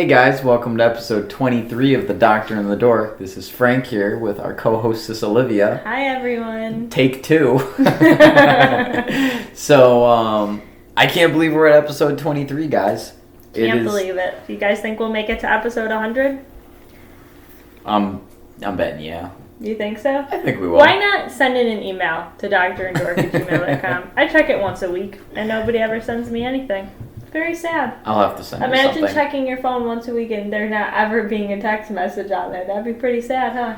Hey guys, welcome to episode 23 of the Doctor and The Dork. This is Frank here with our co-hostess Olivia. Hi everyone. Take two. So, I can't believe we're at episode 23, guys. Can't believe it. You guys think we'll make it to episode 100? I'm betting, yeah. You think so? I think we will. Why not send in an email to doctoranddork@gmail.com? I check it once a week, and nobody ever sends me anything. Very sad. I'll have to send you Imagine something. checking your phone once a week and there not ever being a text message on there. That'd be pretty sad, huh?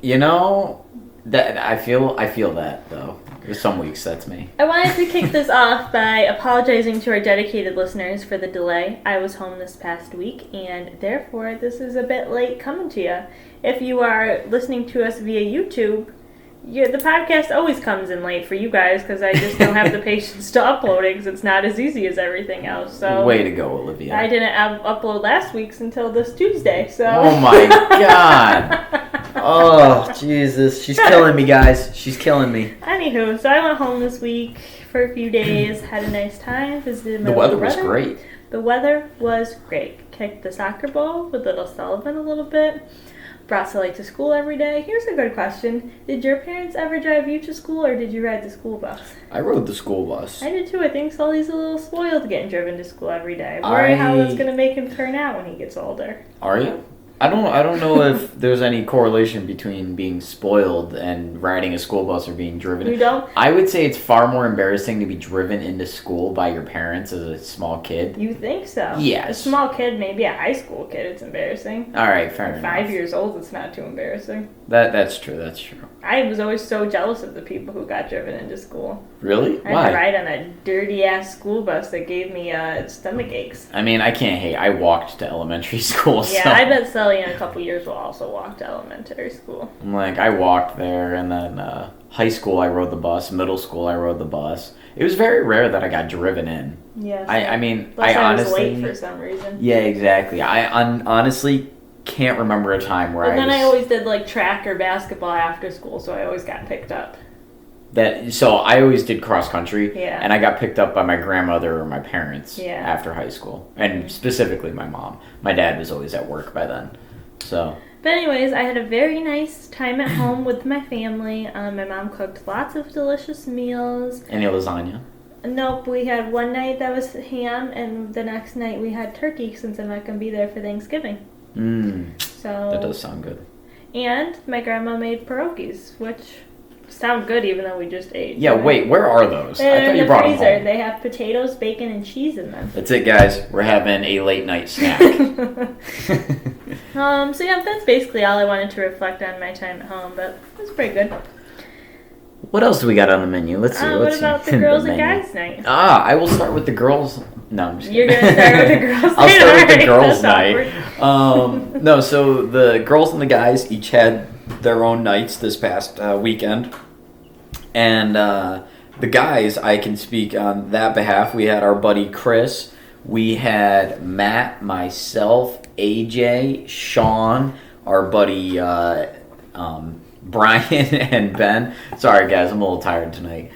You know, that I feel that, though. There's some weeks that's me. I wanted to kick this off by apologizing to our dedicated listeners for the delay. I was home this past week, and therefore this is a bit late coming to you. If you are listening to us via YouTube, the podcast always comes in late for you guys because I just don't have the patience to upload it because it's not as easy as everything else. So Way to go, Olivia. I didn't upload last week's until this Tuesday. So. Oh my god. Oh, Jesus. She's killing me, guys. She's killing me. Anywho, so I went home this week for a few days, had a nice time, visited my The weather little was brother. great. The weather was great. Kicked the soccer ball with little Sullivan a little bit. Brought Sully to school every day. Here's a good question. Did your parents ever drive you to school, or did you ride the school bus? I rode the school bus. I did too. I think Sully's a little spoiled getting driven to school every day. I worry how that's going to make him turn out when he gets older. Are you? I don't know if there's any correlation between being spoiled and riding a school bus or being driven. You don't? I would say it's far more embarrassing to be driven into school by your parents as a small kid. You think so? Yes. A small kid, maybe a high school kid, it's embarrassing. All right, fair At enough. 5 years old, it's not too embarrassing. That's true. That's true. I was always so jealous of the people who got driven into school. Really? I had Why? to ride on a dirty-ass school bus that gave me stomach aches. I mean, I can't hate. I walked to elementary school. Yeah, so I bet Sully in a couple years will also walk to elementary school. I'm like, I walked there, and then high school I rode the bus. Middle school I rode the bus. It was very rare that I got driven in. Yeah. I mean, Unless I was honestly. late for some reason. Yeah, exactly. I honestly can't remember a time where But then I I always did like track or basketball after school, so I always got picked up. So I always did cross country, Yeah. and I got picked up by my grandmother or my parents Yeah. after high school, and specifically my mom. My dad was always at work by then, so. But anyways, I had a very nice time at home with my family. My mom cooked lots of delicious meals. Any lasagna? Nope, we had one night that was ham, and the next night we had turkey since I'm not going to be there for Thanksgiving. So That does sound good. And my grandma made pierogies, which sound good even though we just ate. Yeah, wait, where are those? I They're thought in you the brought them freezer. home. They have potatoes, bacon, and cheese in them. That's it, guys. We're having a late night snack. So yeah, that's basically all I wanted to reflect on my time at home, but it was pretty good. What else do we got on the menu? Let's see. What about the girls and guys night? I will start with the girls. No, I'm just kidding. You're gonna start with the girls night? I'll start with the Alright, girls' that's night. No, so the girls and the guys each had their own nights this past weekend. And the guys, I can speak on that behalf. We had our buddy Chris. We had Matt, myself, AJ, Sean, our buddy Brian, and Ben. Sorry, guys, I'm a little tired tonight.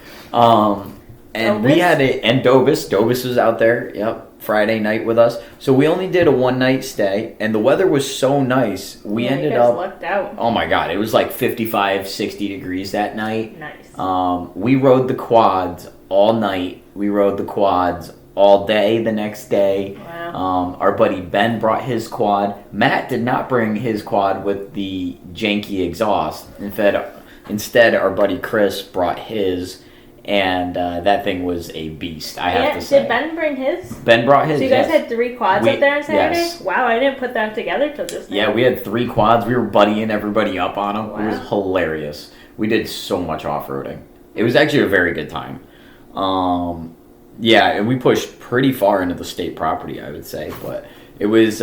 And we had and Dobis. Dobis was out there, Friday night with us. So we only did a one-night stay, and the weather was so nice. We ended you guys up... lucked out. Oh, my God. It was like 55, 60 degrees that night. Nice. We rode the quads all night. We rode the quads all day the next day. Wow. Our buddy Ben brought his quad. Matt did not bring his quad with the janky exhaust. Instead, our buddy Chris brought his, and that thing was a beast, I have to say. Did Ben bring his? Ben brought his, So you guys had 3 quads up there on Saturday? Yes. Wow, I didn't put that together till this night. Yeah, we had 3 quads. We were buddying everybody up on them. Wow. It was hilarious. We did so much off-roading. It was actually a very good time. Yeah, and we pushed pretty far into the state property, I would say. But it was,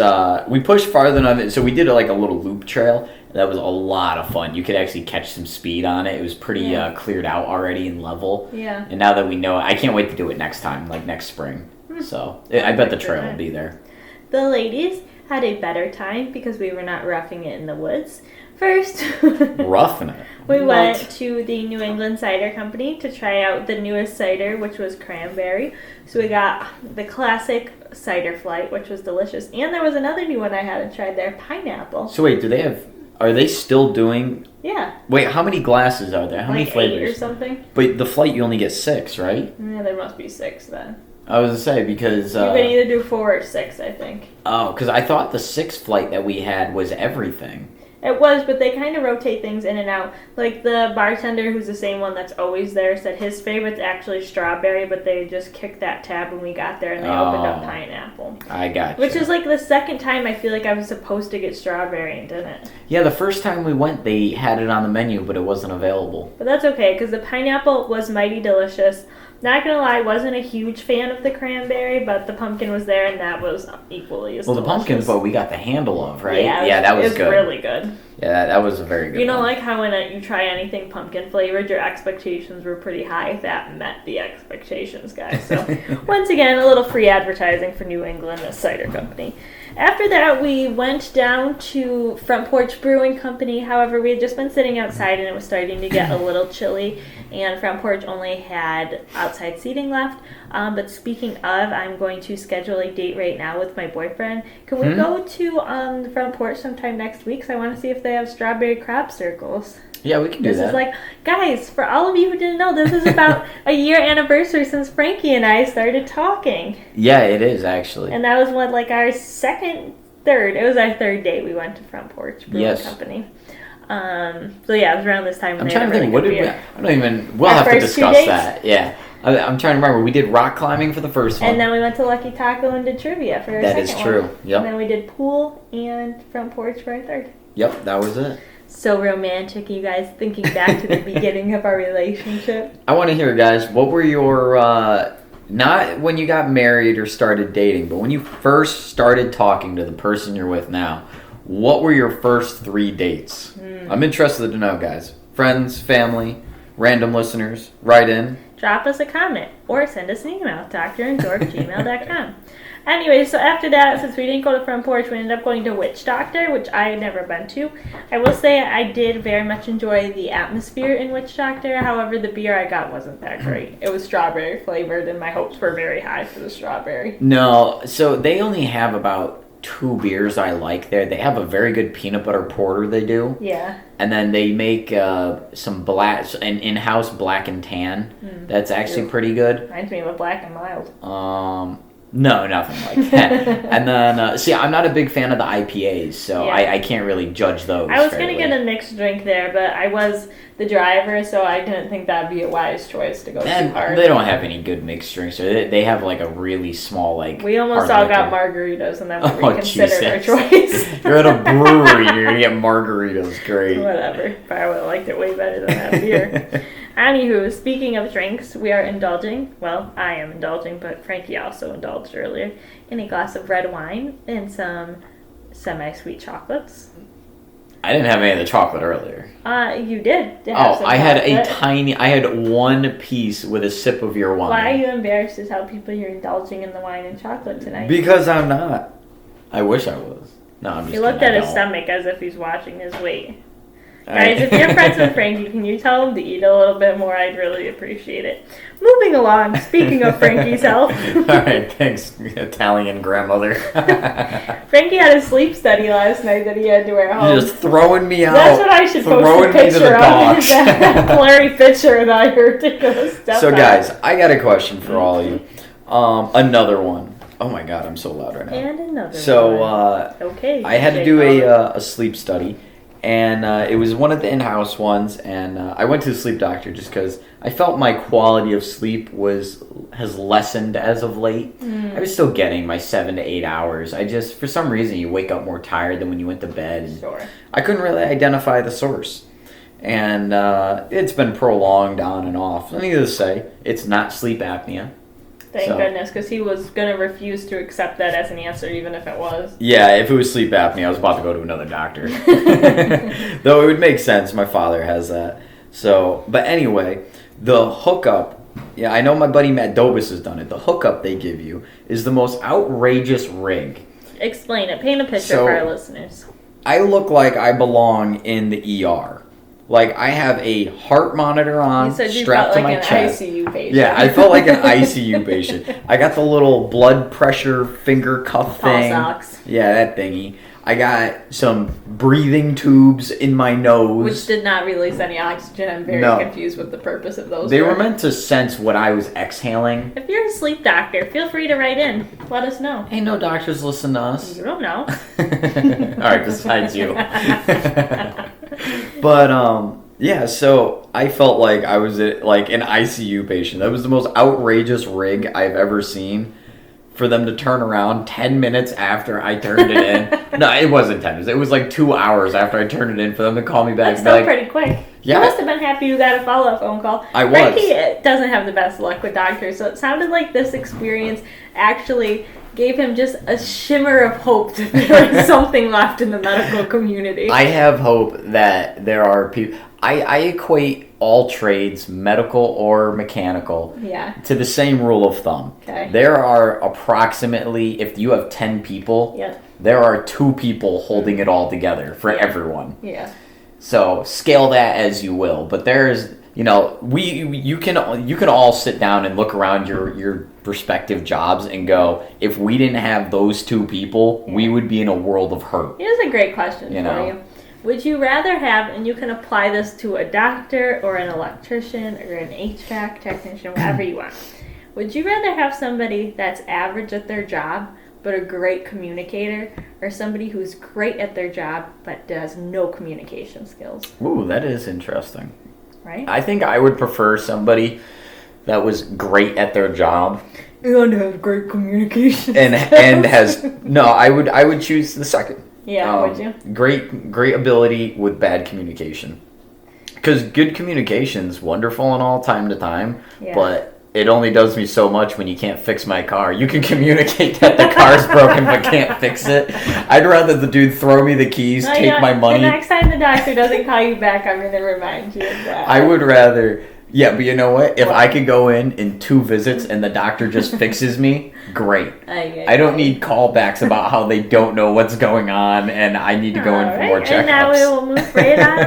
we pushed farther than it. So we did like a little loop trail. That was a lot of fun. You could actually catch some speed on it. It was pretty cleared out already and level. Yeah. And now that we know it, I can't wait to do it next time, like next spring. So I bet the trail will be there. The ladies, had a better time because we were not roughing it in the woods. First, Roughing it. we went to the New England Cider Company to try out the newest cider, which was cranberry. So we got the classic cider flight, which was delicious. And there was another new one I hadn't tried there, pineapple. So wait, are they still doing... Yeah. Wait, how many glasses are there? How many flavors? 8 or something. But the flight, you only get 6, right? Yeah, there must be 6 then. I was going to say, because... you can either do 4 or 6, I think. Oh, because I thought the 6th flight that we had was everything. It was, but they kind of rotate things in and out. Like the bartender, who's the same one that's always there, said his favorite's actually strawberry, but they just kicked that tab when we got there and they opened up pineapple. I got you. Which is like the second time I feel like I was supposed to get strawberry and didn't. Yeah, the first time we went, they had it on the menu, but it wasn't available. But that's okay, because the pineapple was mighty delicious. Not gonna lie, I wasn't a huge fan of the cranberry, but the pumpkin was there, and that was equally as delicious. The pumpkin's what we got the handle of, right? Yeah, that was good. It was really good. Yeah, that was a very good You know, one. like how when you try anything pumpkin flavored, your expectations were pretty high. That met the expectations, guys. So, once again, a little free advertising for New England Cider Company. After that, we went down to Front Porch Brewing Company. However, we had just been sitting outside and it was starting to get a little chilly, and Front Porch only had outside seating left. But speaking of, I'm going to schedule a date right now with my boyfriend. Can we go to the Front Porch sometime next week? So I want to see if they have strawberry crab circles. Yeah, we can do that. This is like, guys, for all of you who didn't know, this is about a year anniversary since Frankie and I started talking. Yeah, it is, actually. And that was what, like our third, it was our third date we went to Front Porch Brewing Company. So yeah, it was around this time when I'm they trying had to think, really what good did we, beer. I don't even, we'll Our have to first 2 discuss dates? that, yeah. I'm trying to remember, we did rock climbing for the first one. And then we went to Lucky Taco and did trivia for our second one. That is true, yep. And then we did pool and Front Porch for our third. Yep, that was it. So romantic, you guys, thinking back to the beginning of our relationship. I want to hear, guys, what were your, not when you got married or started dating, but when you first started talking to the person you're with now, what were your first 3 dates? I'm interested to know, guys. Friends, family, random listeners, write in. Drop us a comment or send us an email, doctorandthedork@gmail.com. Anyway, so after that, since we didn't go to Front Porch, we ended up going to Witch Doctor, which I had never been to. I will say I did very much enjoy the atmosphere in Witch Doctor. However, the beer I got wasn't that great. It was strawberry flavored, and my hopes were very high for the strawberry. No, so they only have about 2 beers I like there. They have a very good peanut butter porter they do. Yeah. And then they make some an in-house black and tan. That's actually pretty good. Reminds me of a Black and Mild. No, nothing like that. And then, see, I'm not a big fan of the IPAs, so Yeah. I can't really judge those. I was going to get a mixed drink there, but I was the driver, so I didn't think that'd be a wise choice to go too hard. They don't have any good mixed drinks. They have like a really small, like, we almost all got margaritas, and then we reconsidered our choice. You're at a brewery, you're going to get margaritas. Great. Whatever. But I would have liked it way better than that beer. Anywho, speaking of drinks, we are indulging, well, I am indulging, but Frankie also indulged earlier, in a glass of red wine and some semi-sweet chocolates. I didn't have any of the chocolate earlier. You did. I had 1 piece with a sip of your wine. Why are you embarrassed to tell people you're indulging in the wine and chocolate tonight? Because I'm not. I wish I was. No, I'm just He looked kidding, at his stomach as if he's watching his weight. Guys, if you're friends with Frankie, can you tell him to eat a little bit more? I'd really appreciate it. Moving along, speaking of Frankie's health. Alright, thanks, Italian grandmother. Frankie had a sleep study last night that he had to wear home. You're just throwing me out. That's what I should post a picture of. That blurry picture that your ridiculous stuff. So guys, I got a question for all of you. Another one. Oh my god, I'm so loud right now. And another one. Okay. I had to do a sleep study. And it was one of the in-house ones, and I went to the sleep doctor just because I felt my quality of sleep has lessened as of late. I was still getting my 7 to 8 hours. For some reason, you wake up more tired than when you went to bed. And sure. I couldn't really identify the source. And it's been prolonged on and off. Needless to say, it's not sleep apnea. Thank goodness, because he was going to refuse to accept that as an answer, even if it was. Yeah, if it was sleep apnea, I was about to go to another doctor. Though it would make sense. My father has that. So, but anyway, the hookup, yeah, I know my buddy Matt Dobus has done it. The hookup they give you is the most outrageous rig. Explain it. Paint a picture for our listeners. I look like I belong in the ER. Like, I have a heart monitor on, strapped to my chest. You felt like an ICU patient. Yeah, I felt like an ICU patient. I got the little blood pressure finger cuff thing. Socks. Yeah, that thingy. I got some breathing tubes in my nose. Which did not release any oxygen. I'm very confused with the purpose of those. They were meant to sense what I was exhaling. If you're a sleep doctor, feel free to write in. Let us know. Ain't no doctors listen to us. You don't know. Alright, besides you. But, yeah, so I felt like I was like an ICU patient. That was the most outrageous rig I've ever seen. For them to turn around 10 minutes after I turned it in. No, it wasn't 10 minutes. It was like 2 hours after I turned it in for them to call me back. That's still pretty quick. Yeah. You must have been happy you got a follow-up phone call. I was. Frankie doesn't have the best luck with doctors, so it sounded like this experience actually gave him just a shimmer of hope that there is something left in the medical community. I have hope that there are people... I equate all trades, medical or mechanical, to the same rule of thumb. Okay. There are approximately, if you have 10 people, there are 2 people holding it all together for everyone. Yeah. So scale that as you will, but there's, you can all sit down and look around your respective jobs and go, if we didn't have those 2 people, we would be in a world of hurt. Here's a great question for you. Would you rather have, and you can apply this to a doctor or an electrician or an HVAC technician, whatever you want. Would you rather have somebody that's average at their job but a great communicator, or somebody who's great at their job but has no communication skills? Ooh, that is interesting. Right? I think I would prefer somebody that was great at their job. And has great communication and has... No, I would choose the second. Yeah, would you? Great ability with bad communication. Because good communication's wonderful and all time to time, but it only does me so much when you can't fix my car. You can communicate that the car's broken but can't fix it. I'd rather the dude throw me the keys, take my money. The next time the doctor doesn't call you back, I'm going to remind you of that. I would rather... Yeah, but you know what? If I could go in 2 visits and the doctor just fixes me, great. I don't need callbacks about how they don't know what's going on and I need to go in for more checkups. And now we will move right on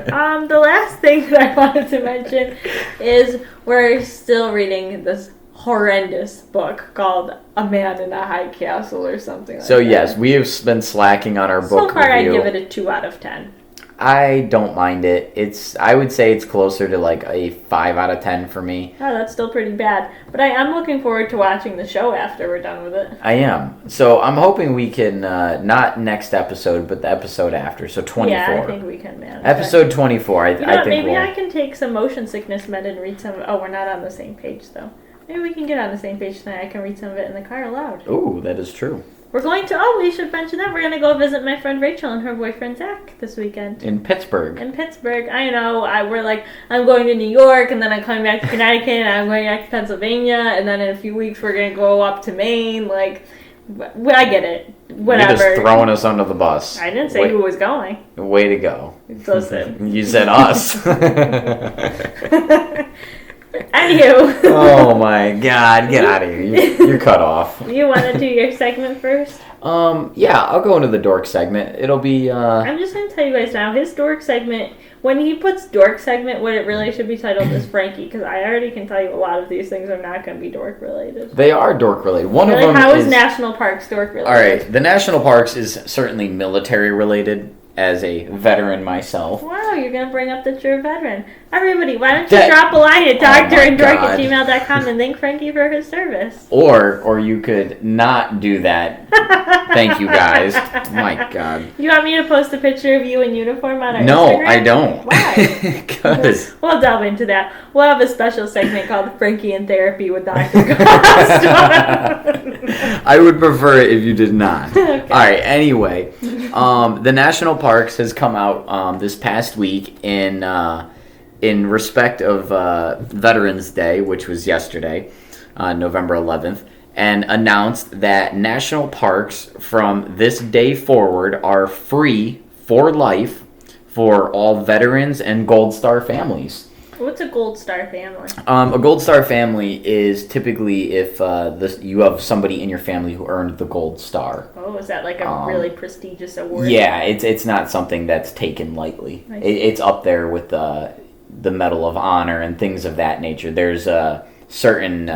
along. The last thing that I wanted to mention is we're still reading this horrendous book called A Man in a High Castle or something like that. So yes, we have been slacking on our book review. So far I'd give it a 2 out of 10. I don't mind it. I would say it's closer to like a 5 out of 10 for me. Oh, that's still pretty bad. But I am looking forward to watching the show after we're done with it. I am. So I'm hoping we can, not next episode, but the episode after. So 24. Yeah, I think we can manage Episode 24, I think maybe I can take some motion sickness med and read some... Oh, we're not on the same page, though. Maybe we can get on the same page tonight. I can read some of it in the car aloud. Ooh, that is true. We're going to, we should mention that. We're going to go visit my friend Rachel and her boyfriend Zach this weekend. In Pittsburgh. I know. We're like, I'm going to New York, and then I'm coming back to Connecticut, and I'm going back to Pennsylvania, and then in a few weeks we're going to go up to Maine. Like, I get it. Whatever. You're just throwing us under the bus. I didn't say who was going. Way to go. Listen. You said us. Anywho. Oh my God, get out of here. You're cut off. You want to do your segment first? Yeah, I'll go into the dork segment. It'll be, I'm just going to tell you guys now, his dork segment, when he puts dork segment, what it really should be titled is Frankie, because I already can tell you a lot of these things are not going to be dork related. They are dork related. One of them How is National Parks dork related? Alright, the National Parks is certainly military related. As a veteran myself. Wow, you're going to bring up that you're a veteran. Everybody, why don't you drop a line at doctorandDork@gmail.com and thank Frankie for his service. Or you could not do that. Thank you, guys. My God. You want me to post a picture of you in uniform on our Instagram? No, I don't. Why? Because... We'll delve into that. We'll have a special segment called Frankie in Therapy with Dr. Costa. I would prefer it if you did not. Okay. Alright, anyway. The National Parks has come out this past week in respect of Veterans Day, which was yesterday, November 11th, and announced that national parks from this day forward are free for life for all veterans and Gold Star families. What's a gold star family? A gold star family is typically if you have somebody in your family who earned the gold star. Oh, is that like a really prestigious award? Yeah, it's not something that's taken lightly. It's up there with the Medal of Honor and things of that nature. There's certain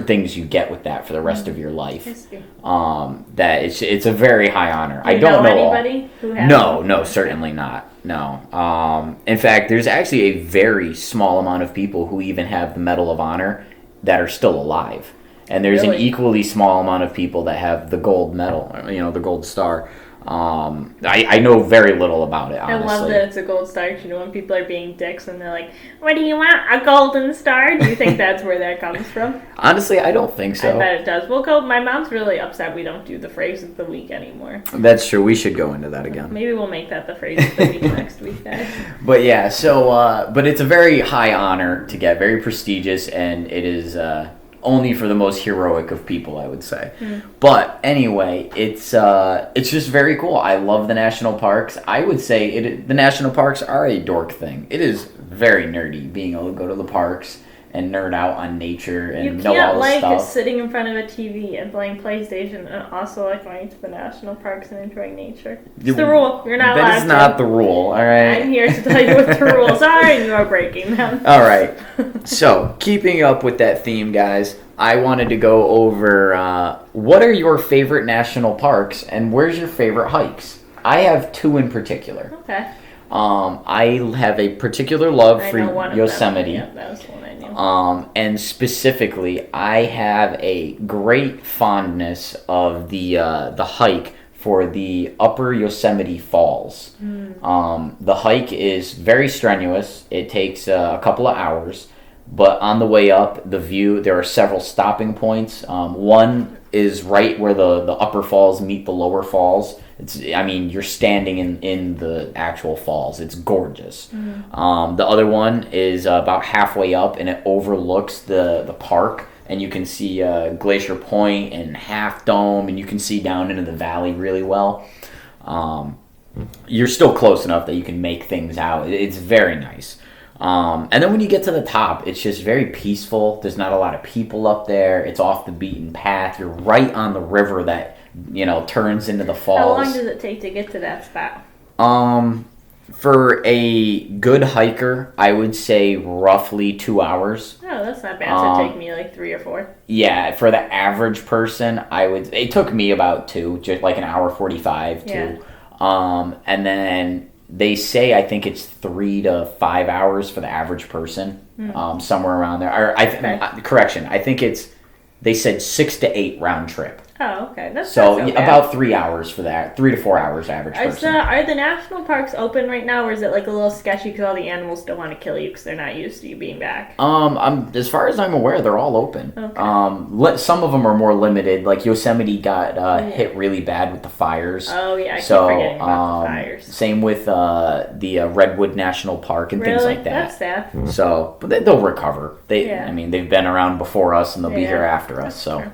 things you get with that for the rest of your life. That it's a very high honor. I don't know anybody who has No, certainly not. No. In fact, there's actually a very small amount of people who even have the Medal of Honor that are still alive. And there's an equally small amount of people that have the gold medal, the gold star. I know very little about it, honestly. I love that it's a gold star. When people are being dicks and they're like, "What do you want? A golden star?" Do you think that's where that comes from? Honestly, I don't think so. I bet it does. My mom's really upset we don't do the phrase of the week anymore. That's true. We should go into that again. Maybe we'll make that the phrase of the week next week, guys. But yeah, but it's a very high honor to get, very prestigious, and it is only for the most heroic of people, I would say. But anyway, it's just very cool. I love the national parks. I would say the national parks are a dork thing. It is very nerdy being able to go to the parks and nerd out on nature and know all this stuff. You can't sitting in front of a TV and playing PlayStation and also going to the national parks and enjoying nature. It's the rule. You're not allowed to. That is not the rule, all right? I'm here to tell you what the rules are, and you are breaking them. All right. So, keeping up with that theme, guys, I wanted to go over what are your favorite national parks and where's your favorite hikes? I have two in particular. Okay. I have a particular love for Yosemite. Yeah, that was the one I knew. And specifically, I have a great fondness of the hike for the Upper Yosemite Falls. The hike is very strenuous. It takes a couple of hours, but on the way up, the view, there are several stopping points. One is right where the upper falls meet the lower falls. You're standing in the actual falls. It's gorgeous. The other one is about halfway up, and it overlooks the park, and you can see Glacier Point and Half Dome, and you can see down into the valley really well. You're still close enough that you can make things out. It's very nice. And then when you get to the top, it's just very peaceful. There's not a lot of people up there. It's off the beaten path. You're right on the river that turns into the falls. How long does it take to get to that spot? For a good hiker, I would say roughly 2 hours. Oh, that's not bad. So it'd take me like 3 or 4. Yeah, for the average person, it took me about 2, just like an hour 45 too. And then they say I think it's 3 to 5 hours for the average person, somewhere around there. Correction, I think they said 6 to 8 round trip. Oh, okay. That's so not so about 3 hours for that. 3 to 4 hours average person. Are the national parks open right now, or is it like a little sketchy because all the animals don't want to kill you because they're not used to you being back? As far as I'm aware, they're all open. Okay. Some of them are more limited. Like Yosemite got hit really bad with the fires. Oh yeah, I keep forgetting about the fires. Same with the Redwood National Park and things like that. That's sad. So, but they'll recover. They've been around before us and they'll be here after us. So. True.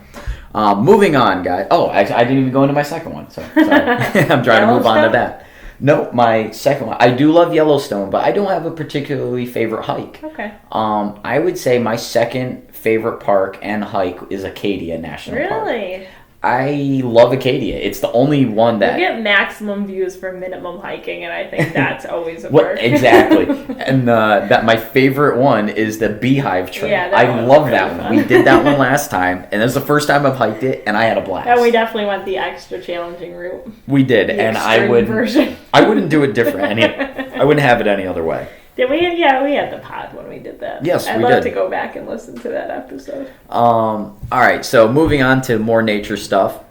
Moving on, guys. Oh, I didn't even go into my second one, so sorry. I'm trying to move on to that. No, my second one. I do love Yellowstone, but I don't have a particularly favorite hike. Okay. I would say my second favorite park and hike is Acadia National Park. Really? I love Acadia. It's the only one that... You get maximum views for minimum hiking, and I think that's always a perk. Exactly. And that my favorite one is the Beehive Trail. Yeah, I love that one. We did that one last time, and it was the first time I've hiked it, and I had a blast. And we definitely went the extra challenging route. We did, the and I wouldn't do it different. I wouldn't have it any other way. Did we? Yeah, we had the pod when we did that. Yes, we did. I'd love to go back and listen to that episode. All right, so moving on to more nature stuff.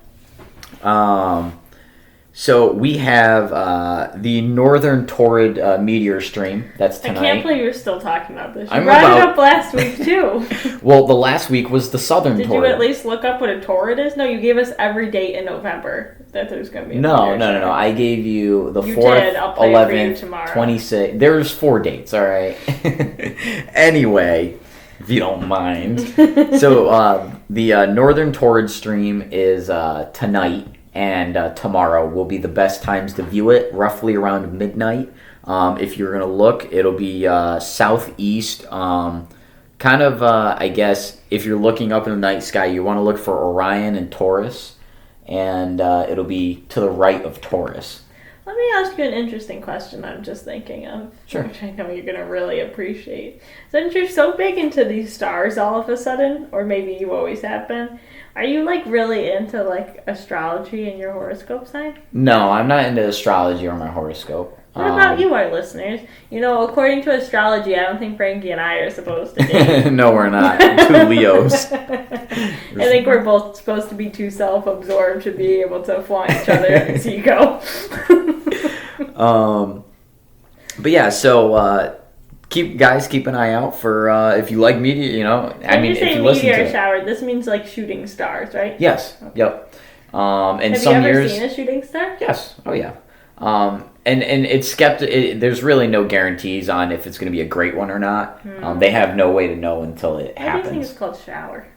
So we have the Northern Torrid Meteor Stream. That's tonight. I can't believe you're still talking about this. You brought it up last week, too. Well, the last week was the Southern Torrid. Did you at least look up what a torrid is? No, you gave us every date in November that there's going to be a No. I gave you the 4th, 11th, 26th. There's 4 dates, all right? Anyway, if you don't mind. So the Northern Torrid Stream is tonight. And tomorrow will be the best times to view it, roughly around midnight. If you're going to look, it'll be southeast. I guess, if you're looking up in the night sky, you want to look for Orion and Taurus. And it'll be to the right of Taurus. Let me ask you an interesting question I'm just thinking of. Sure. Which I know you're going to really appreciate. Since you're so big into these stars all of a sudden, or maybe you always have been, are you like really into like astrology and your horoscope sign? No, I'm not into astrology or my horoscope. What about you, our listeners? You know, according to astrology, I don't think Frankie and I are supposed to be. No, we're not. Two Leos. I think we're both supposed to be too self-absorbed to be able to flaunt each other's ego. But yeah, so keep an eye out for if you like media. You know, When you say meteor shower, this means like shooting stars, right? Yes. Okay. Yep. And have some you ever years, seen a shooting star? Yes. Oh yeah. And it's there's really no guarantees on if it's going to be a great one or not. They have no way to know until it happens. Why do you think it's called shower?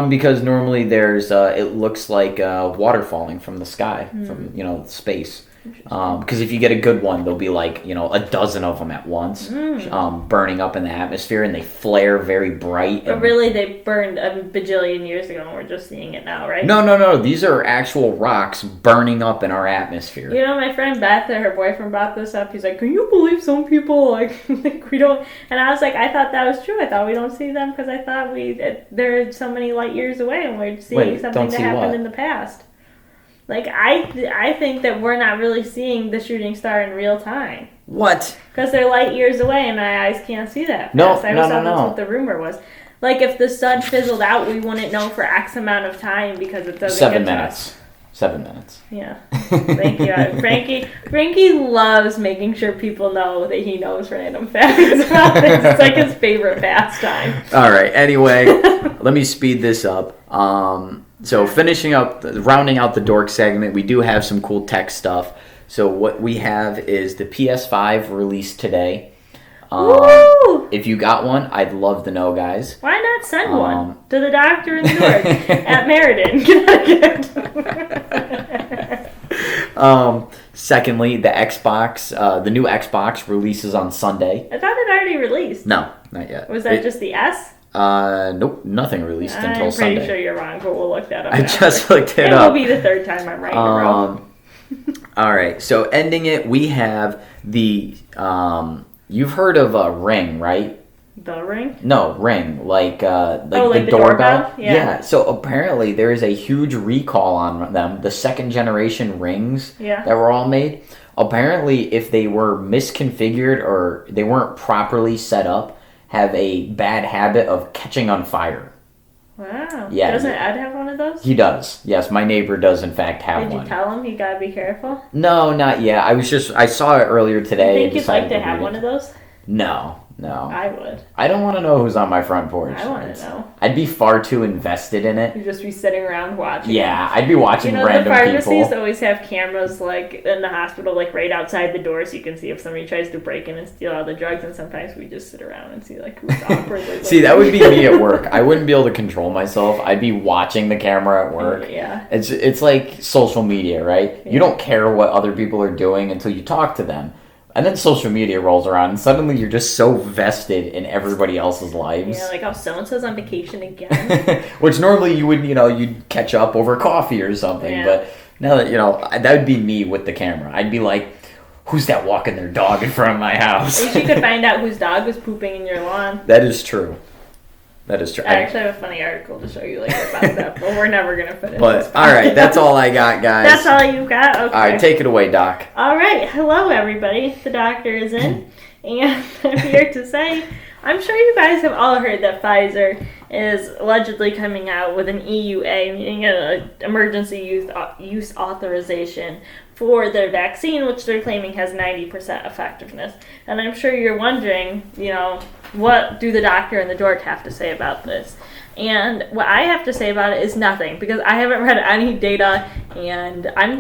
Because normally there's it looks like water falling from the sky, from space. Because if you get a good one, there'll be like a dozen of them at once, burning up in the atmosphere, and they flare very bright. But really, they burned a bajillion years ago, and we're just seeing it now, right? No. These are actual rocks burning up in our atmosphere. You know, my friend Beth, her boyfriend, brought this up. He's like, "Can you believe some people like we don't?" And I was like, "I thought that was true. I thought we don't see them because I thought they're so many light years away, and we're seeing something that happened in the past." Like, I think that we're not really seeing the shooting star in real time. What? Because they're light years away and my eyes can't see that fast. No. That's what the rumor was. Like, if the sun fizzled out, we wouldn't know for X amount of time because it doesn't 7 minutes. 7 minutes. Yeah. Thank you. Frankie loves making sure people know that he knows random facts about things. It's like his favorite pastime. All right. Anyway, let me speed this up. So rounding out the dork segment, we do have some cool tech stuff. So what we have is the PS5 released today. Woo! If you got one, I'd love to know, guys. Why not send one to the Doctor and The Dork at Meriden, Connecticut? Secondly, the Xbox, the new Xbox releases on Sunday. I thought it already released. No, not yet. Was that just the S? Nope, nothing released until Sunday. I'm pretty sure you're wrong, but we'll look that up. I just looked it up. It will be the third time I'm right in a row. All right, so ending it, we have the you've heard of a Ring, right? The Ring? No, Ring, like the doorbell. Yeah. So apparently there is a huge recall on them. The second generation Rings that were all made. Apparently, if they were misconfigured or they weren't properly set up, have a bad habit of catching on fire. Wow. Yeah. Doesn't Ed have one of those? He does. Yes, my neighbor does in fact have one. Did you tell him he gotta be careful? No, not yet. I saw it earlier today. You think you'd like to have one of those? No. I would. I don't want to know who's on my front porch. I want to know. I'd be far too invested in it. You'd just be sitting around watching. Yeah, I'd be watching random people. The pharmacies always have cameras like in the hospital, like right outside the door, so you can see if somebody tries to break in and steal all the drugs. And sometimes we just sit around and see like who's awkwardly. See, that would be me at work. I wouldn't be able to control myself. I'd be watching the camera at work. Yeah. It's like social media, right? Yeah. You don't care what other people are doing until you talk to them. And then social media rolls around, and suddenly you're just so vested in everybody else's lives. Yeah, like, oh, so-and-so's on vacation again. Which normally you would, you'd catch up over coffee or something. Yeah. But now that, that would be me with the camera. I'd be like, who's that walking their dog in front of my house? At least you could find out whose dog was pooping in your lawn. That is true. That is true. I actually have a funny article to show you later about that, but we're never going to finish this. All right, that's all I got, guys. That's all you got? Okay. All right, take it away, Doc. All right. Hello, everybody. The doctor is in, and I'm here to say, I'm sure you guys have all heard that Pfizer is allegedly coming out with an EUA, meaning an emergency use authorization for their vaccine, which they're claiming has 90% effectiveness. And I'm sure you're wondering, what do the doctor and the dork have to say about this? And what I have to say about it is nothing, because I haven't read any data, and I'm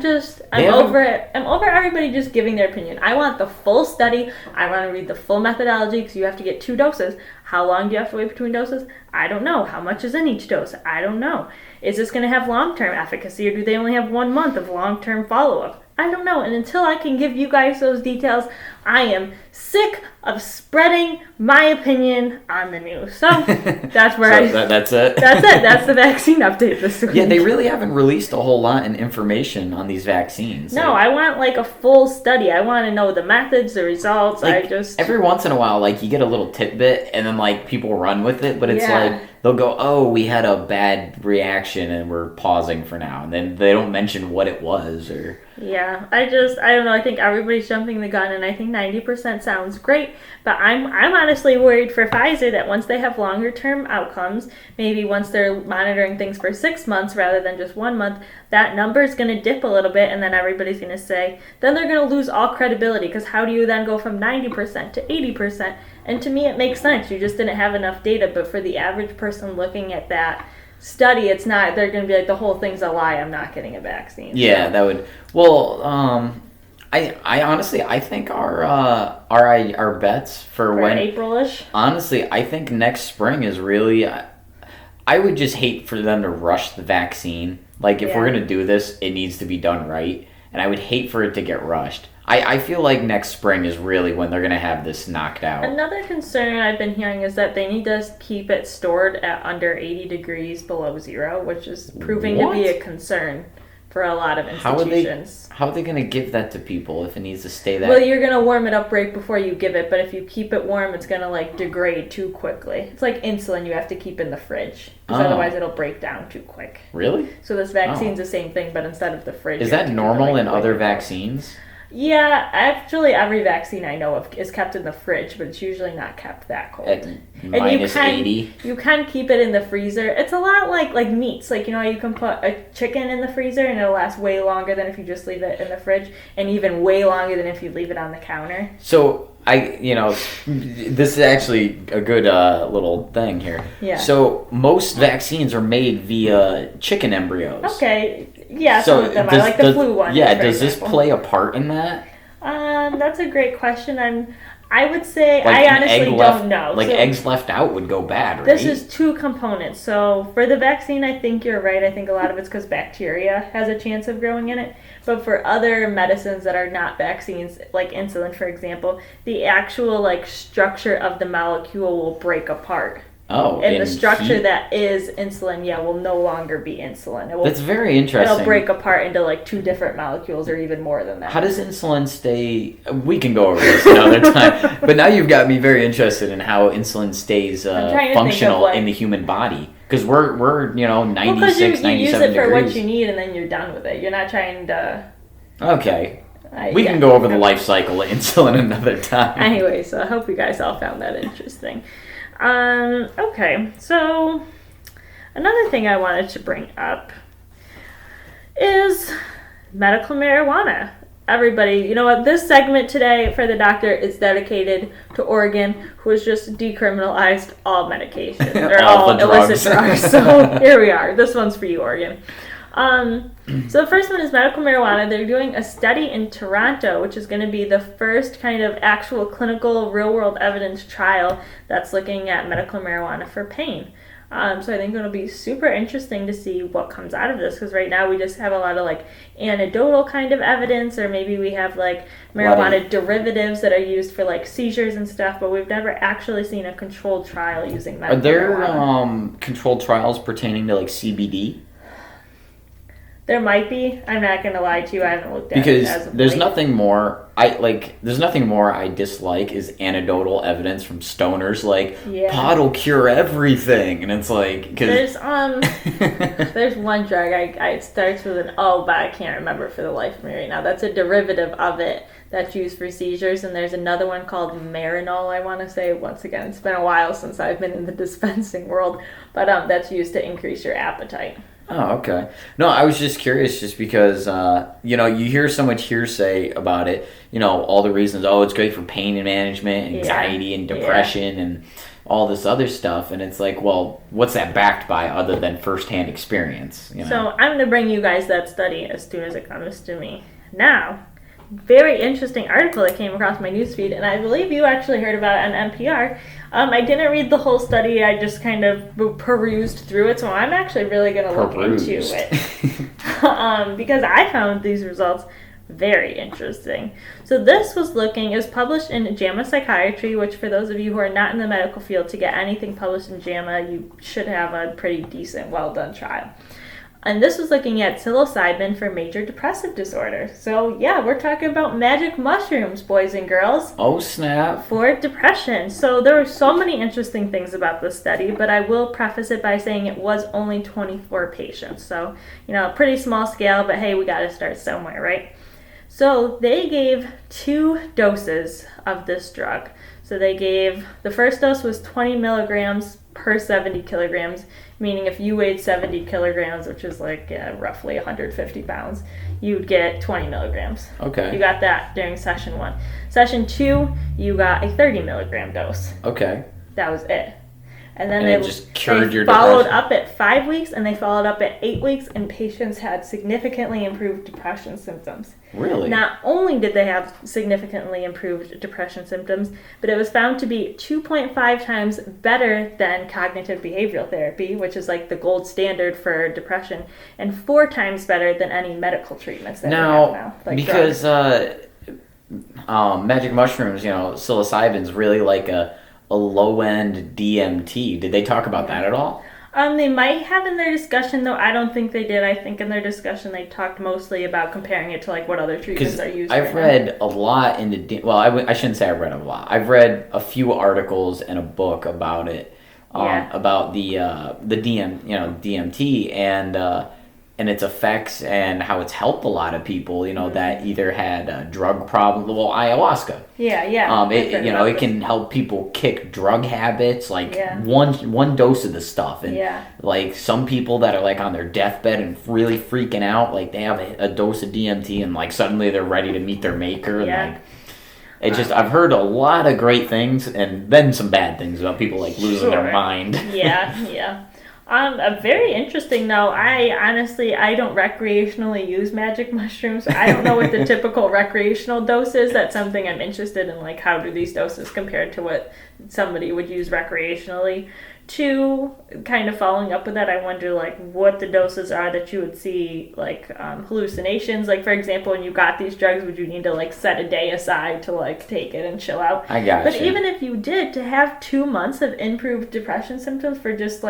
over it. I'm over everybody just giving their opinion. I want the full study. I want to read the full methodology, because you have to get 2 doses. How long do you have to wait between doses? I don't know. How much is in each dose? I don't know. Is this going to have long-term efficacy, or do they only have 1 month of long-term follow-up? I don't know. And until I can give you guys those details, I am sick of spreading my opinion on the news. So that's where that's it. That's it. That's the vaccine update this week. Yeah, they really haven't released a whole lot in information on these vaccines. No, I want like a full study. I want to know the methods, the results. Like, every once in a while, like, you get a little tidbit and then like people run with it, but it's like they'll go, "Oh, we had a bad reaction and we're pausing for now," and then they don't mention what it was or. Yeah, I don't know. I think everybody's jumping the gun, and I think 90% sounds great. But I'm honestly worried for Pfizer that once they have longer term outcomes, maybe once they're monitoring things for 6 months rather than just 1 month, that number is going to dip a little bit, and then everybody's going to say, then they're going to lose all credibility, because how do you then go from 90% to 80%? And to me, it makes sense. You just didn't have enough data. But for the average person looking at that study, it's not, they're going to be like, the whole thing's a lie, I'm not getting a vaccine. Yeah, so. That would, well, I honestly, I think our bets for when April-ish. Honestly, I think next spring is really, I would just hate for them to rush the vaccine. Like, if we're going to do this, it needs to be done right, and I would hate for it to get rushed. I feel like next spring is really when they're going to have this knocked out. Another concern I've been hearing is that they need to keep it stored at under 80 degrees below zero, which is proving to be a concern for a lot of institutions. How are they going to give that to people if it needs to stay that? Well, you're going to warm it up right before you give it, but if you keep it warm, it's going to like degrade too quickly. It's like insulin you have to keep in the fridge, because otherwise it'll break down too quick. Really? So this vaccine's the same thing, but instead of the fridge. Is that normal in other vaccines? Yeah, actually every vaccine I know of is kept in the fridge, but it's usually not kept that cold. At minus 80? You can keep it in the freezer. It's a lot like meats. Like, you know, you can put a chicken in the freezer and it'll last way longer than if you just leave it in the fridge, and even way longer than if you leave it on the counter. So, this is actually a good little thing here. Yeah. So, most vaccines are made via chicken embryos. Okay. Yeah, so some of them. I like the flu one. Yeah, does this play a part in that? That's a great question. I would say I honestly don't know. Like, eggs left out would go bad, right? This is two components. So for the vaccine, I think you're right. I think a lot of it's because bacteria has a chance of growing in it. But for other medicines that are not vaccines, like insulin, for example, the actual like structure of the molecule will break apart. Oh, and the structure that is insulin, will no longer be insulin. That's very interesting. It'll break apart into like two different molecules or even more than that. How does insulin stay? We can go over this another time. But now you've got me very interested in how insulin stays functional in the human body. Because we're 96, 97 you use it degrees. for what you need and then you're done with it. You're not trying to... Okay. We can go over the life cycle of insulin another time. Anyway, so I hope you guys all found that interesting. Okay, so another thing I wanted to bring up is medical marijuana. Everybody, you know what? This segment today for the doctor is dedicated to Oregon, who has just decriminalized all medication or all illicit drugs. So here we are. This one's for you, Oregon. So the first one is medical marijuana. They're doing a study in Toronto, which is going to be the first kind of actual clinical real-world evidence trial that's looking at medical marijuana for pain. So I think it'll be super interesting to see what comes out of this, because right now we just have a lot of like anecdotal kind of evidence, or maybe we have like marijuana derivatives that are used for like seizures and stuff, but we've never actually seen a controlled trial using medical marijuana. Are there controlled trials pertaining to like CBD? There might be. I'm not going to lie to you. I haven't looked at it as of there's late. nothing more I dislike is anecdotal evidence from stoners like pot'll cure everything, and it's like there's one drug it starts with an O, but I can't remember it for the life of me right now. That's a derivative of it that's used for seizures, and there's another one called Marinol, I want to say. Once again, it's been a while since I've been in the dispensing world, but that's used to increase your appetite. Oh, okay. No, I was just curious just because, you hear so much hearsay about it, all the reasons, it's great for pain management, anxiety and depression and all this other stuff. And it's like, well, what's that backed by other than firsthand experience? So I'm going to bring you guys that study as soon as it comes to me. Now, very interesting article that came across my newsfeed, and I believe you actually heard about it on NPR. I didn't read the whole study. I just kind of perused through it, so I'm actually really going to look into it. Because I found these results Very interesting. So this was published in JAMA Psychiatry, which for those of you who are not in the medical field, to get anything published in JAMA, you should have a pretty decent, well-done trial. And this was looking at psilocybin for major depressive disorder. So yeah, we're talking about magic mushrooms, boys and girls. Oh, snap. For depression. So there were so many interesting things about this study, but I will preface it by saying it was only 24 patients. So, a pretty small scale, but hey, we got to start somewhere, right? So they gave 2 doses of this drug. So the first dose was 20 milligrams per 70 kilograms, meaning if you weighed 70 kilograms, which is roughly 150 pounds, you'd get 20 milligrams. Okay. You got that during session 1. Session 2, you got a 30 milligram dose. Okay. That was it. And then it just cured your followed depression? up at 5 weeks, and they followed up at 8 weeks, and patients had significantly improved depression symptoms. Really? Not only did they have significantly improved depression symptoms, but it was found to be 2.5 times better than cognitive behavioral therapy, which is like the gold standard for depression, and 4 times better than any medical treatments that we have now. Like because magic mushrooms, psilocybin's really like a low-end DMT. Did they talk about that at all? They might have in their discussion, though I don't think they did. I think in their discussion they talked mostly about comparing it to what other treatments are used. I've read a lot I shouldn't say I've read a lot. I've read a few articles and a book about it, about the DMT and its effects and how it's helped a lot of people, that either had drug problems. Well, ayahuasca. Yeah. It can help people kick drug habits, one dose of the stuff. And some people that are on their deathbed and really freaking out, they have a dose of DMT and suddenly they're ready to meet their maker. And I've heard a lot of great things and then some bad things about people losing their mind. Yeah. Very interesting though. I don't recreationally use magic mushrooms. I don't know what the typical recreational dose is. That's something I'm interested in, how do these doses compare to what somebody would use recreationally. 2, kind of following up with that, I wonder what the doses are that you would see hallucinations. For example, when you got these drugs, would you need to set a day aside to take it and chill out? I got But even if you did, to have 2 months of improved depression symptoms for just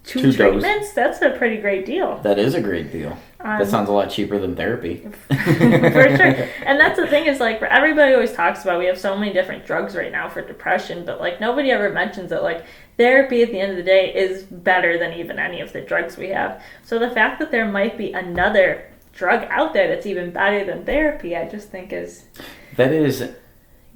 2 treatments, that's a pretty great deal. That is a great deal. That sounds a lot cheaper than therapy. For sure. And that's the thing is, everybody always talks about, we have so many different drugs right now for depression, but nobody ever mentions that therapy at the end of the day is better than even any of the drugs we have. So the fact that there might be another drug out there that's even better than therapy, I just think is... That is...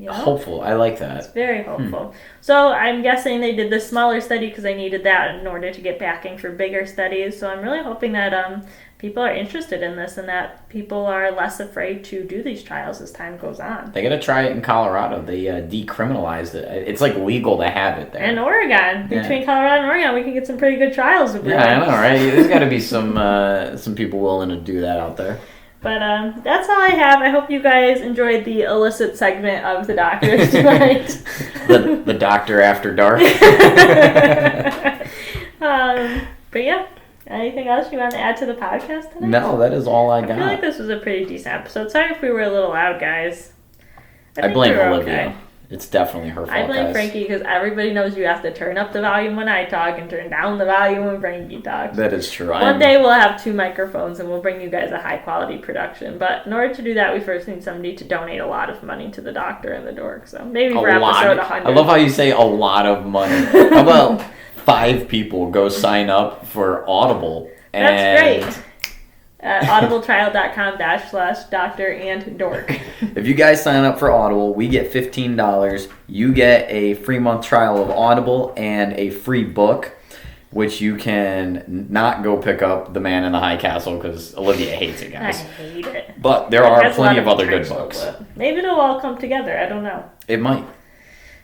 hopeful. I like that. It's very hopeful. So I'm guessing they did this smaller study because they needed that in order to get backing for bigger studies. So I'm really hoping that people are interested in this and that people are less afraid to do these trials as time goes on. They got to try it in Colorado. They decriminalized it. It's legal to have it there. And Oregon. Between Colorado and Oregon, we can get some pretty good trials. Yeah, I know, right? There's got to be some people willing to do that out there. But that's all I have. I hope you guys enjoyed the illicit segment of the doctors tonight. the Doctor After Dark. But yeah, anything else you want to add to the podcast tonight? No, that is all I got. I feel like this was a pretty decent episode. Sorry if we were a little loud, guys. I blame Olivia. Okay. It's definitely her fault, I blame guys. Frankie because everybody knows you have to turn up the volume when I talk and turn down the volume when Frankie talks. That is true. One day we'll have 2 microphones and we'll bring you guys a high quality production. But in order to do that, we first need somebody to donate a lot of money to the Doctor and the Dork. So maybe for episode 100. I love how you say a lot of money. How about 5 people go sign up for Audible? That's great. audibletrial.com/Doctor and Dork. If you guys sign up for Audible, we get $15. You get a free month trial of Audible and a free book, which you can not go pick up The Man in the High Castle because Olivia hates it, guys. I hate it. But there are plenty of other good books. Maybe it'll all come together. I don't know. It might.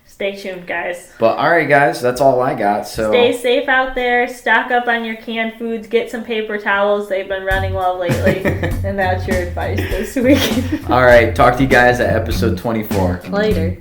Stay tuned, guys. But all right, guys, that's all I got. So stay safe out there. Stock up on your canned foods. Get some paper towels. They've been running low lately. And that's your advice this week. All right, talk to you guys at episode 24. Later.